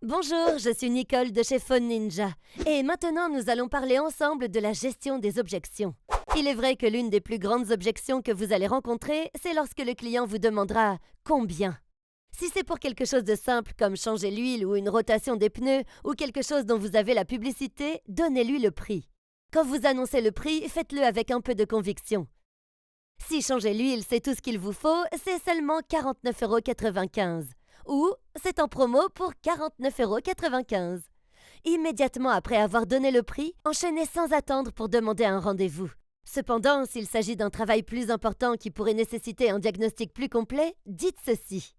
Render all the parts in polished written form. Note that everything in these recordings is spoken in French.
Bonjour, je suis Nicole de chez Phone Ninja. Et maintenant, nous allons parler ensemble de la gestion des objections. Il est vrai que l'une des plus grandes objections que vous allez rencontrer, c'est lorsque le client vous demandera « combien ?» Si c'est pour quelque chose de simple comme changer l'huile ou une rotation des pneus ou quelque chose dont vous avez la publicité, donnez-lui le prix. Quand vous annoncez le prix, faites-le avec un peu de conviction. Si changer l'huile, c'est tout ce qu'il vous faut, c'est seulement 49,95 € ou c'est en promo pour 49,95 €. Immédiatement après avoir donné le prix, enchaînez sans attendre pour demander un rendez-vous. Cependant, s'il s'agit d'un travail plus important qui pourrait nécessiter un diagnostic plus complet, dites ceci.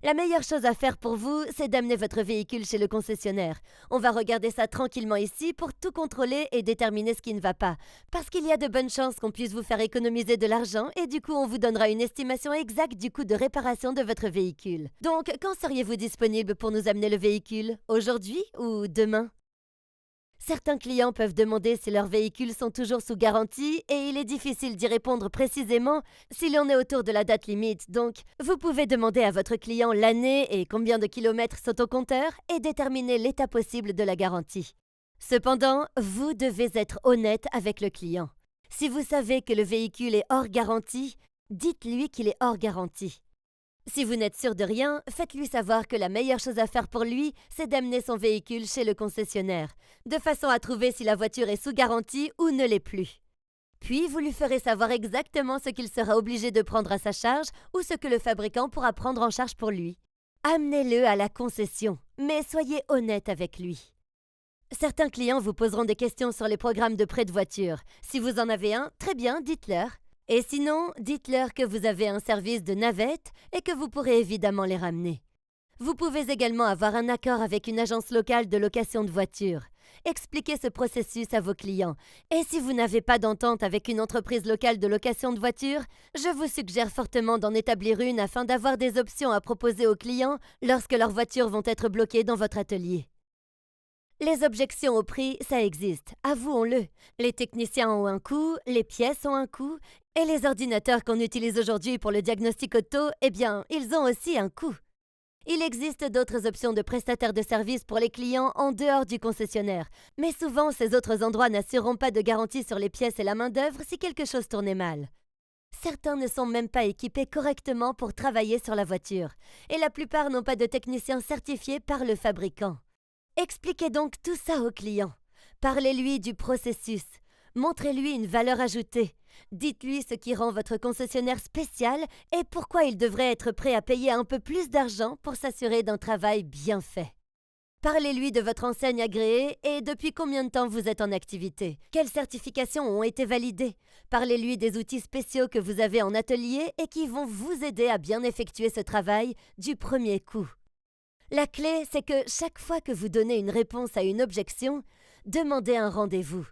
La meilleure chose à faire pour vous, c'est d'amener votre véhicule chez le concessionnaire. On va regarder ça tranquillement ici pour tout contrôler et déterminer ce qui ne va pas. Parce qu'il y a de bonnes chances qu'on puisse vous faire économiser de l'argent et du coup on vous donnera une estimation exacte du coût de réparation de votre véhicule. Donc, quand seriez-vous disponible pour nous amener le véhicule? Aujourd'hui ou demain? Certains clients peuvent demander si leurs véhicules sont toujours sous garantie et il est difficile d'y répondre précisément si l'on est autour de la date limite. Donc, vous pouvez demander à votre client l'année et combien de kilomètres sont au compteur et déterminer l'état possible de la garantie. Cependant, vous devez être honnête avec le client. Si vous savez que le véhicule est hors garantie, dites-lui qu'il est hors garantie. Si vous n'êtes sûr de rien, faites-lui savoir que la meilleure chose à faire pour lui, c'est d'amener son véhicule chez le concessionnaire, de façon à trouver si la voiture est sous garantie ou ne l'est plus. Puis, vous lui ferez savoir exactement ce qu'il sera obligé de prendre à sa charge ou ce que le fabricant pourra prendre en charge pour lui. Amenez-le à la concession, mais soyez honnête avec lui. Certains clients vous poseront des questions sur les programmes de prêt de voiture. Si vous en avez un, très bien, dites-leur. Et sinon, dites-leur que vous avez un service de navette et que vous pourrez évidemment les ramener. Vous pouvez également avoir un accord avec une agence locale de location de voitures. Expliquez ce processus à vos clients. Et si vous n'avez pas d'entente avec une entreprise locale de location de voitures, je vous suggère fortement d'en établir une afin d'avoir des options à proposer aux clients lorsque leurs voitures vont être bloquées dans votre atelier. Les objections au prix, ça existe, avouons-le. Les techniciens ont un coût, les pièces ont un coût, et les ordinateurs qu'on utilise aujourd'hui pour le diagnostic auto, eh bien, ils ont aussi un coût. Il existe d'autres options de prestataires de services pour les clients en dehors du concessionnaire, mais souvent ces autres endroits n'assureront pas de garantie sur les pièces et la main-d'œuvre si quelque chose tournait mal. Certains ne sont même pas équipés correctement pour travailler sur la voiture, et la plupart n'ont pas de techniciens certifiés par le fabricant. Expliquez donc tout ça au client. Parlez-lui du processus. Montrez-lui une valeur ajoutée. Dites-lui ce qui rend votre concessionnaire spécial et pourquoi il devrait être prêt à payer un peu plus d'argent pour s'assurer d'un travail bien fait. Parlez-lui de votre enseigne agréée et depuis combien de temps vous êtes en activité. Quelles certifications ont été validées. Parlez-lui des outils spéciaux que vous avez en atelier et qui vont vous aider à bien effectuer ce travail du premier coup. La clé, c'est que chaque fois que vous donnez une réponse à une objection, demandez un rendez-vous.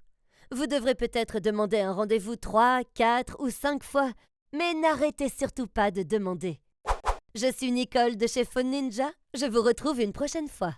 Vous devrez peut-être demander un rendez-vous 3, 4 ou 5 fois, mais n'arrêtez surtout pas de demander. Je suis Nicole de chez Phone Ninja, je vous retrouve une prochaine fois.